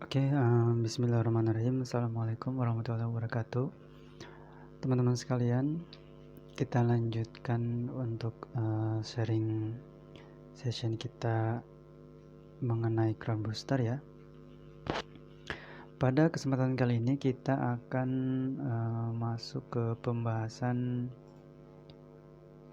Bismillahirrahmanirrahim. Assalamualaikum warahmatullahi wabarakatuh. Teman-teman sekalian, kita lanjutkan untuk sharing session kita mengenai Chrome Booster ya. Pada kesempatan kali ini kita akan masuk ke pembahasan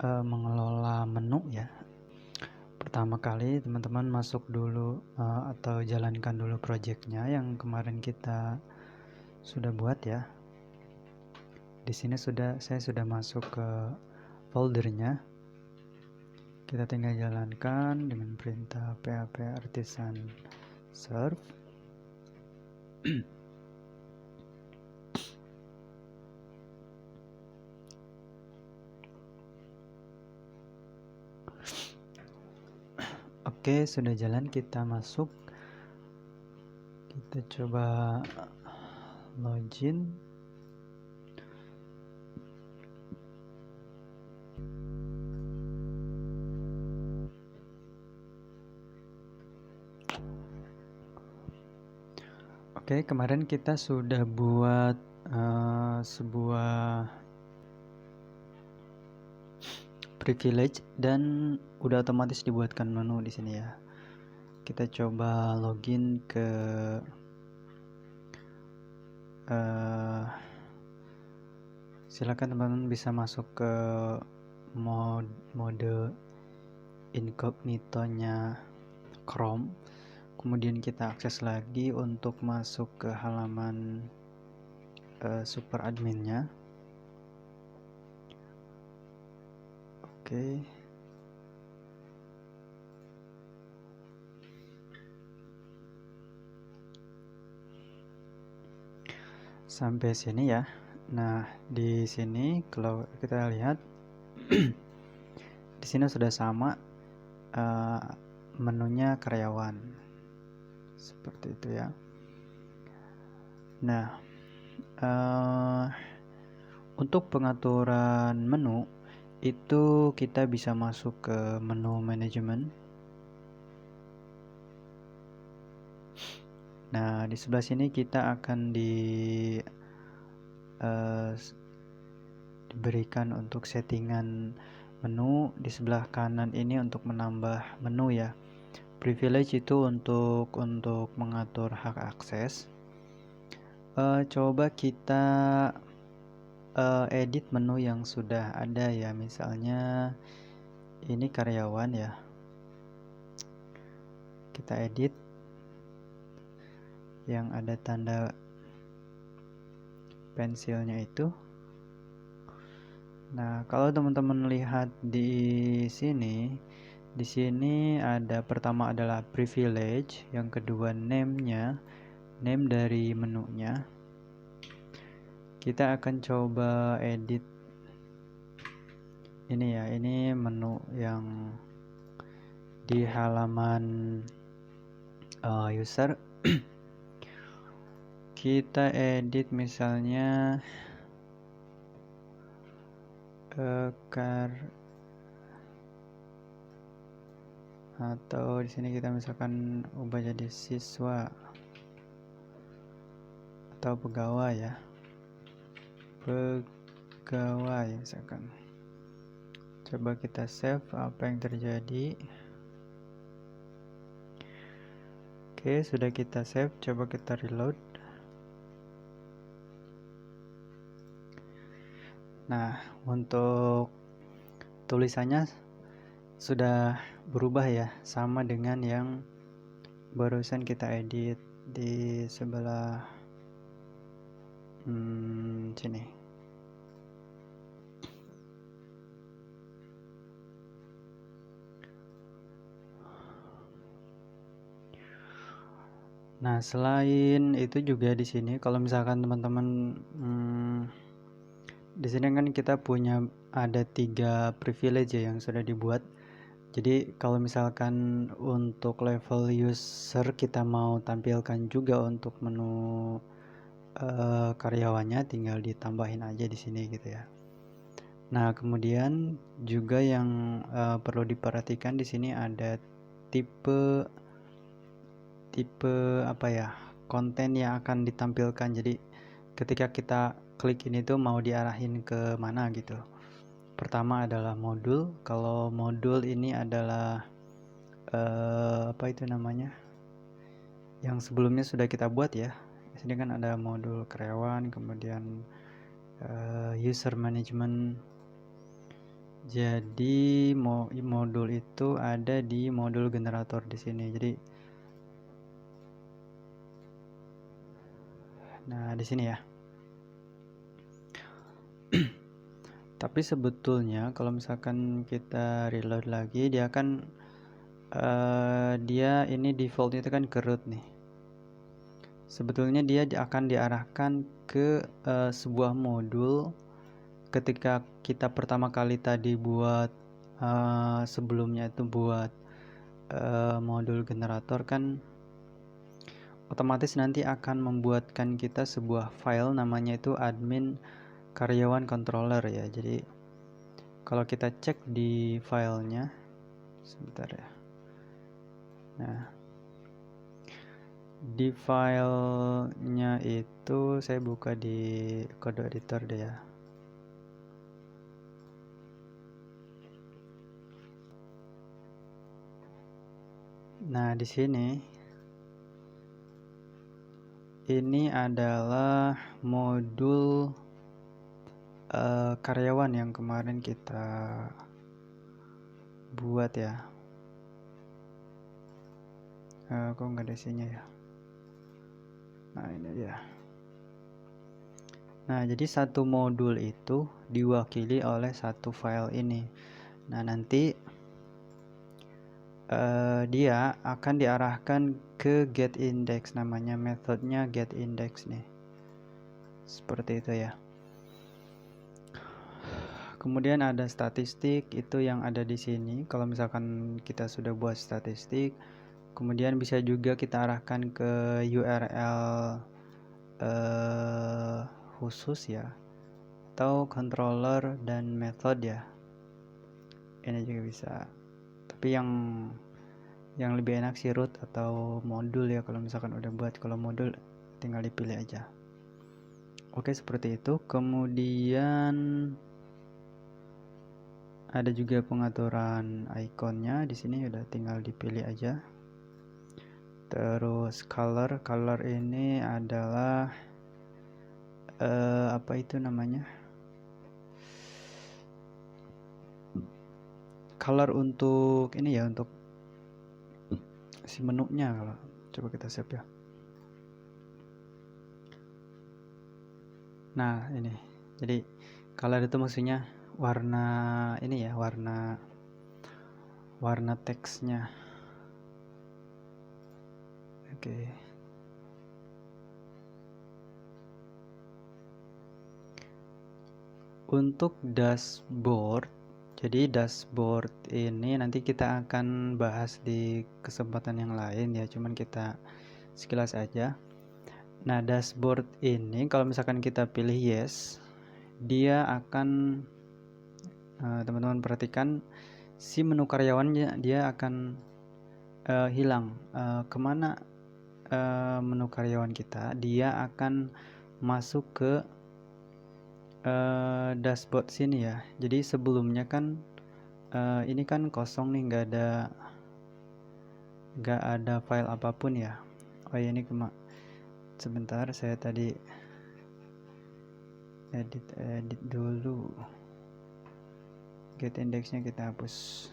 mengelola menu ya. Pertama kali teman-teman masuk dulu atau jalankan dulu projectnya yang kemarin kita sudah buat ya. Di sini saya sudah masuk ke foldernya. Kita tinggal jalankan dengan perintah php artisan serve. Oke, sudah jalan, kita masuk. Kita coba login. Oke, kemarin kita sudah buat sebuah privilege dan udah otomatis dibuatkan menu di sini ya. Kita coba login ke silakan teman-teman bisa masuk ke mode incognito-nya Chrome. Kemudian kita akses lagi untuk masuk ke halaman super adminnya. Oke. Sampai sini ya. Nah, di sini kalau kita lihat di sini sudah sama menunya karyawan. Seperti itu ya. Nah, untuk pengaturan menu itu kita bisa masuk ke menu manajemen. Nah, di sebelah sini kita akan diberikan untuk settingan menu. Di sebelah kanan ini untuk menambah menu ya. Privilege itu untuk mengatur hak akses. Coba kita edit menu yang sudah ada ya, misalnya ini karyawan ya, kita edit yang ada tanda pensilnya itu. Nah, kalau teman-teman lihat di sini ada pertama adalah privilege, yang kedua name dari menunya. Kita akan coba edit ini ya, ini menu yang di halaman user. Kita edit misalnya atau di sini kita misalkan ubah jadi siswa atau pegawai ya, misalkan. Coba kita save apa yang terjadi. Oke, sudah kita save, coba kita reload. Nah, untuk tulisannya sudah berubah ya, sama dengan yang barusan kita edit di sebelah sini. Nah, selain itu juga di sini kalau misalkan teman-teman di sini kan kita punya ada 3 privilege ya yang sudah dibuat. Jadi kalau misalkan untuk level user kita mau tampilkan juga untuk menu karyawannya, tinggal ditambahin aja di sini gitu ya. Nah, kemudian juga yang perlu diperhatikan di sini ada tipe apa ya, konten yang akan ditampilkan. Jadi ketika kita klik ini tuh mau diarahin ke mana gitu. Pertama adalah modul. Kalau modul ini adalah apa itu namanya, yang sebelumnya sudah kita buat ya. Di sini kan ada modul karyawan, kemudian user management. Jadi modul itu ada di modul generator di sini. Jadi nah di sini ya. Tapi sebetulnya kalau misalkan kita reload lagi, dia akan dia ini defaultnya itu kan ke root nih. Sebetulnya dia akan diarahkan ke sebuah modul ketika kita pertama kali tadi buat sebelumnya itu buat modul generator kan otomatis nanti akan membuatkan kita sebuah file namanya itu admin karyawan controller ya. Jadi kalau kita cek di filenya sebentar ya. Nah, di filenya itu saya buka di kode editor deh ya. Nah, di sini ini adalah modul karyawan yang kemarin kita buat ya. Kok nggak ada isinya ya? Nah, ini dia. Nah, jadi satu modul itu diwakili oleh satu file ini. Nah, nanti dia akan diarahkan ke getIndex, namanya metodenya getIndex nih. Seperti itu ya. Kemudian ada statistik, itu yang ada di sini. Kalau misalkan kita sudah buat statistik, kemudian bisa juga kita arahkan ke URL khusus ya, atau controller dan method ya. Ini juga bisa. Tapi yang lebih enak sih root atau modul ya kalau misalkan udah buat. Kalau modul tinggal dipilih aja. Oke, seperti itu. Kemudian ada juga pengaturan ikonnya di sini, udah tinggal dipilih aja. Terus color ini adalah apa itu namanya? Color untuk ini ya, untuk si menunya. Kalau coba kita save ya. Nah, ini. Jadi color itu maksudnya warna ini ya, warna teksnya. Oke. Untuk dashboard, jadi dashboard ini nanti kita akan bahas di kesempatan yang lain ya, cuman kita sekilas aja. Nah, dashboard ini kalau misalkan kita pilih yes, dia akan teman-teman perhatikan si menu karyawannya dia akan hilang. Kemana menu karyawan kita? Dia akan masuk ke dashboard sini ya. Jadi sebelumnya kan ini kan kosong nih, nggak ada file apapun ya. Oh ya, ini sebentar, saya tadi edit dulu. Get indexnya kita hapus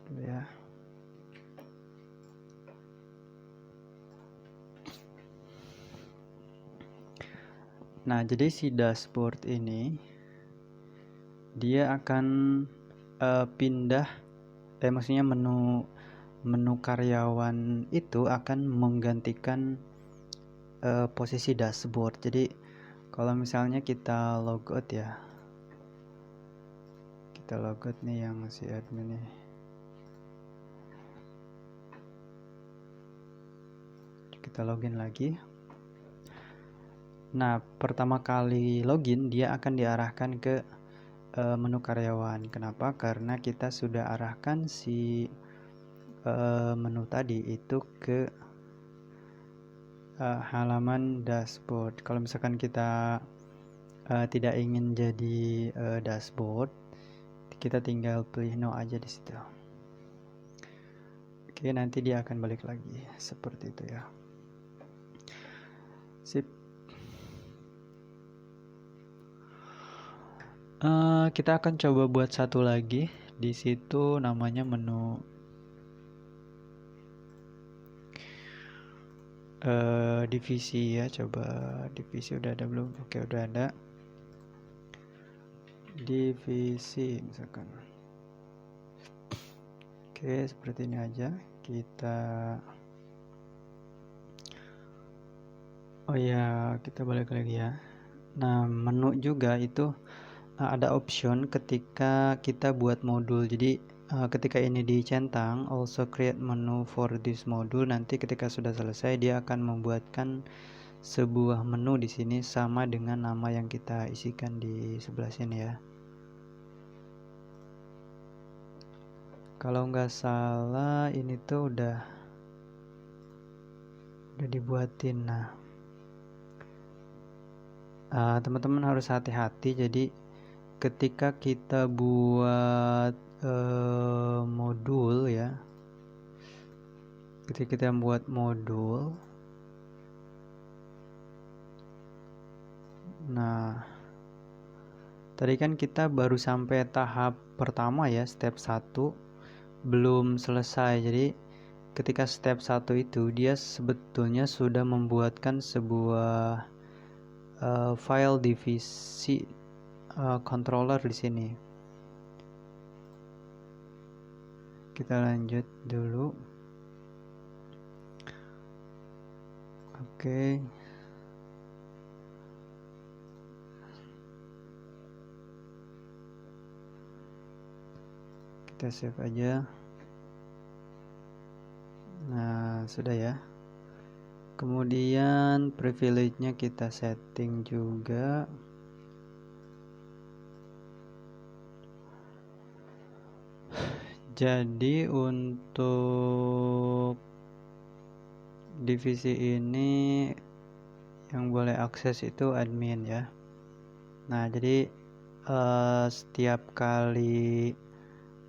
dulu ya. Nah, jadi si dashboard ini dia akan pindah, maksudnya menu karyawan itu akan menggantikan posisi dashboard. Jadi kalau misalnya kita logout ya, kita logout nih yang si admin nih. Kita login lagi. Nah, pertama kali login dia akan diarahkan ke menu karyawan. Kenapa? Karena kita sudah arahkan si menu tadi itu ke halaman dashboard. Kalau misalkan kita tidak ingin jadi dashboard, kita tinggal pilih no aja di situ. Oke, nanti dia akan balik lagi seperti itu ya. Sip. Kita akan coba buat satu lagi. Di situ namanya menu divisi ya. Coba divisi udah ada belum? Oke, udah ada. Divisi misalkan. Oke, seperti ini aja. Kita balik lagi ya. Nah, menu juga itu ada option ketika kita buat modul. Jadi ketika ini dicentang also create menu for this module, nanti ketika sudah selesai dia akan membuatkan sebuah menu di sini sama dengan nama yang kita isikan di sebelah sini ya. Kalau nggak salah ini tuh udah dibuatin. Nah, teman-teman harus hati-hati. Jadi ketika kita buat modul ya, ketika kita buat modul, nah tadi kan kita baru sampai tahap pertama ya, step 1 belum selesai. Jadi ketika step 1 itu dia sebetulnya sudah membuatkan sebuah file divisi controller di sini. Kita lanjut dulu. Oke. Kita save aja. Nah, sudah ya. Kemudian privilege-nya kita setting juga. Jadi untuk divisi ini yang boleh akses itu admin ya. Nah, jadi setiap kali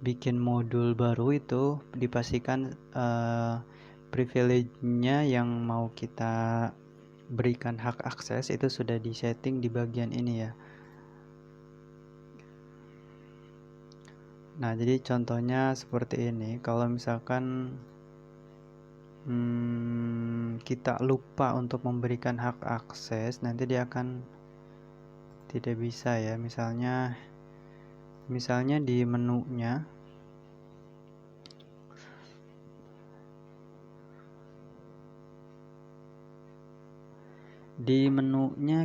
bikin modul baru itu dipastikan privilege-nya yang mau kita berikan hak akses itu sudah disetting di bagian ini ya. Nah, jadi contohnya seperti ini. Kalau misalkan kita lupa untuk memberikan hak akses, nanti dia akan tidak bisa ya. Misalnya di menunya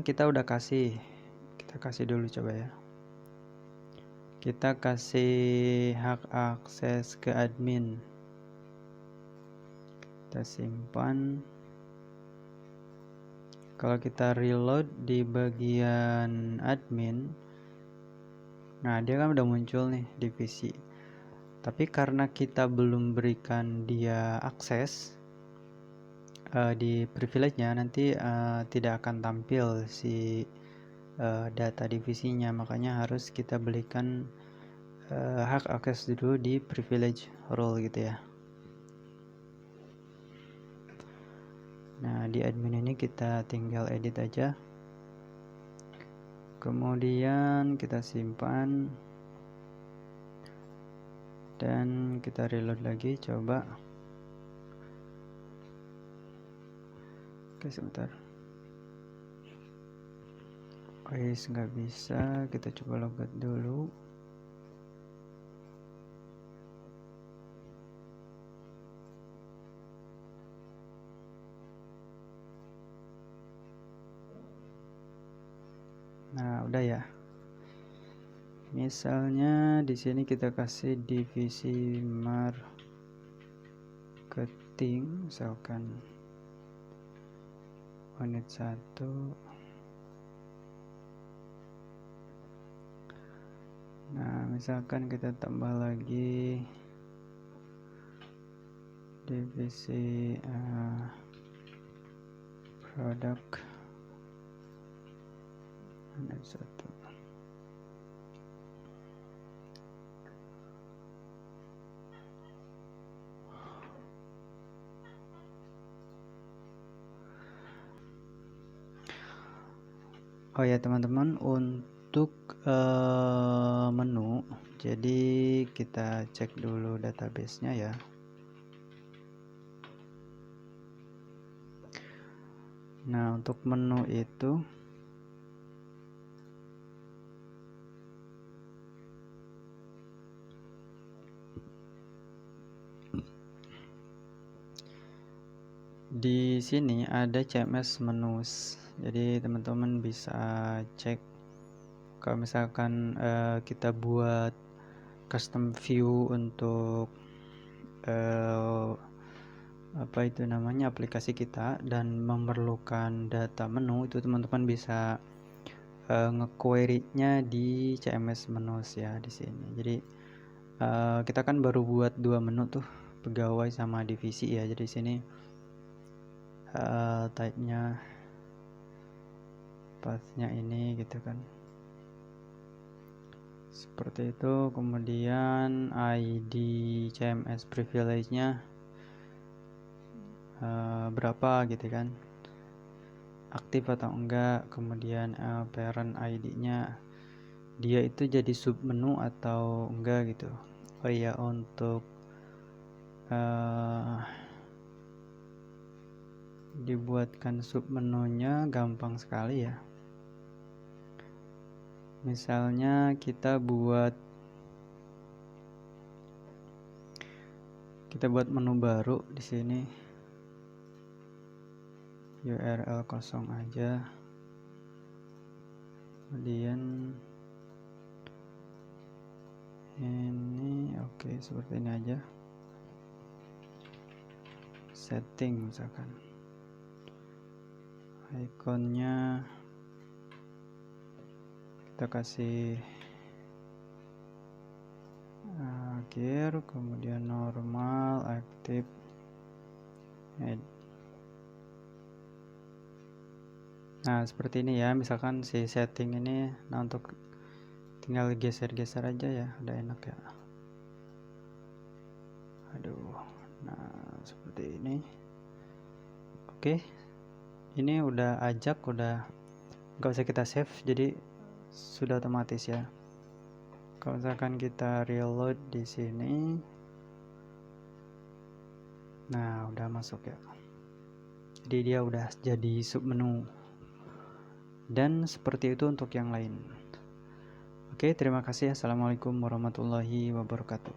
kita udah kasih. Kita kasih dulu coba ya. Kita kasih hak akses ke admin. Kita simpan. Kalau kita reload di bagian admin, nah dia kan udah muncul nih divisi. Tapi karena kita belum berikan dia akses di privilege-nya, nanti tidak akan tampil si data divisinya. Makanya harus kita berikan hak akses dulu di privilege role gitu ya. Nah, di admin ini kita tinggal edit aja. Kemudian kita simpan. Dan kita reload lagi, coba. Oke, sebentar. Nggak bisa, kita coba logout dulu. Nah, udah ya. Misalnya di sini kita kasih divisi marketing, misalkan unit 1. Nah, misalkan kita tambah lagi divisi produk ada satu. Oh ya teman-teman, untuk menu, jadi kita cek dulu database-nya ya. Nah, untuk menu itu di sini ada CMS menus. Jadi teman-teman bisa cek kalau misalkan kita buat custom view untuk apa itu namanya aplikasi kita dan memerlukan data menu, itu teman-teman bisa nge-query-nya di CMS menus ya di sini. Jadi kita kan baru buat 2 menu tuh, pegawai sama divisi ya. Jadi sini type-nya path-nya ini gitu kan, seperti itu. Kemudian ID CMS privilege-nya berapa gitu kan, aktif atau enggak. Kemudian parent ID-nya dia itu jadi sub menu atau enggak gitu. Oh iya, untuk dibuatkan sub menunya gampang sekali ya. Misalnya kita buat menu baru di sini, URL kosong aja. Kemudian ini oke, seperti ini aja. Setting misalkan ikonnya kita kasih gear, kemudian normal, aktif, nah seperti ini ya. Misalkan si setting ini, nah untuk tinggal geser-geser aja ya, udah enak ya. Aduh, nah seperti ini. Oke, ini udah ajak, udah nggak usah kita save, jadi sudah otomatis ya. Kalau misalkan kita reload di sini, nah udah masuk ya. Jadi dia udah jadi sub menu. Dan seperti itu untuk yang lain. Oke, terima kasih. Assalamualaikum warahmatullahi wabarakatuh.